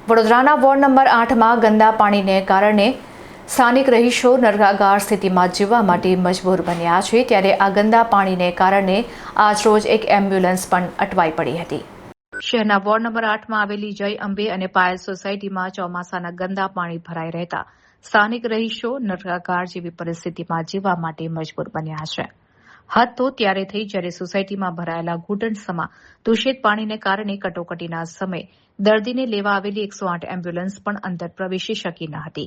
વડોદરાના ward number 8માં ગંદા પાણીને કારણે સ્થાનિક રહીશો નરકાગાર સ્થિતિમાં જીવવા માટે મજબૂર બન્યા છે। ત્યારે આ ગંદા પાણીને કારણે આજરોજ એક એમ્બ્યુલન્સ પણ અટવાઈ પડી હતી। શહેરના વોર્ડ નંબર 8માં આવેલી જય અંબે અને પાયલ સોસાયટીમાં ચોમાસાના ગંદા પાણી ભરાઈ રહેતા સ્થાનિક રહીશો નરકાગાર જેવી પરિસ્થિતિમાં જીવવા માટે મજબૂર બન્યા છે। હદ તો ત્યારે થઈ જ્યારે સોસાયટીમાં ભરાયેલા ઘૂંટણસમા દૂષિત પાણીને કારણે કટોકટીના સમયે દર્દીને લેવા આવેલી 108 એમ્બ્યુલન્સ પણ અંદર પ્રવેશી શકી ન હતી।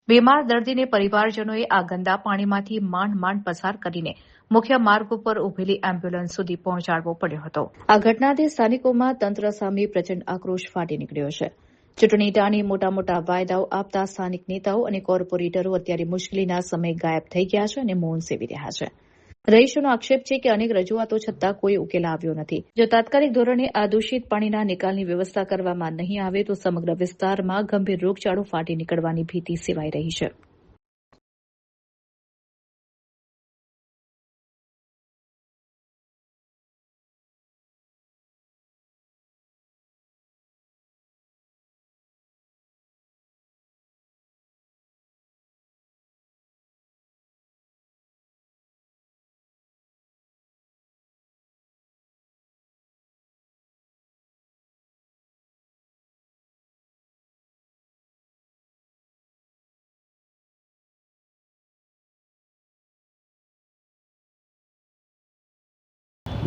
બીમાર દર્દીને પરિવારજનોએ આ ગંદા પાણીમાંથી માંડ પસાર કરીને મુખ્ય માર્ગ ઉપર ઉભેલી એમ્બ્યુલન્સ સુધી પહોંચાડવો પડ્યો હતો। આ ઘટનાથી સ્થાનિકોમાં તંત્ર સામે પ્રચંડ આક્રોશ ફાટી નીકળ્યો છે। ચૂંટણી ટાણી મોટા વાયદાઓ આપતા સ્થાનિક નેતાઓ અને કોર્પોરેટરો અત્યારે મુશ્કેલીના સમયે ગાયબ થઈ ગયા છે અને મૌન સેવી રહ્યા છે। રહીશોનો આક્ષેપ છે કે અનેક રજૂઆતો છતાં કોઈ ઉકેલ આવ્યો નથી। જો તાત્કાલિક ધોરણે આ દૂષિત પાણીના નિકાલની વ્યવસ્થા કરવામાં નહીં આવે તો સમગ્ર વિસ્તારમાં ગંભીર રોગચાળો ફાટી નીકળવાની ભીતિ સેવાઈ રહી છે।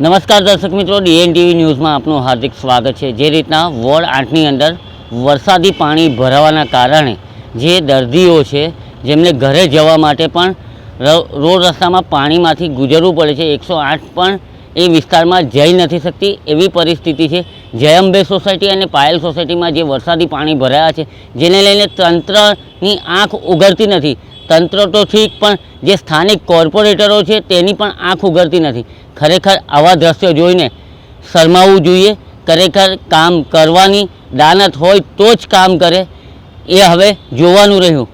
નમસ્કાર દર્શક મિત્રો, ડીએનટીવી ન્યૂઝમાં આપનું હાર્દિક સ્વાગત છે। જે રીતના વોર્ડ 8ની અંદર વરસાદી પાણી ભરાવાના કારણે જે દર્દીઓ છે જેમને ઘરે જવા માટે પણ રોડ રસ્તામાં પાણીમાંથી ગુજરવું પડે છે, 108 પણ એ વિસ્તારમાં જઈ નથી શકતી એવી પરિસ્થિતિ છે। જયંબે સોસાયટી અને પાયલ સોસાયટીમાં જે વરસાદી પાણી ભરાયા છે જેને લઈને તંત્રની આંખ ઉઘડતી નથી। તંત્ર તો ઠીક, પણ જે સ્થાનિક કોર્પોરેટરો છે તેની પણ આંખ ઉઘડતી નથી। ખરેખર આવા દ્રશ્યો જોઈને શરમાવવું જોઈએ। ખરેખર કામ કરવાની દાનત હોય તો જ કામ કરે, એ હવે જોવાનું રહ્યું।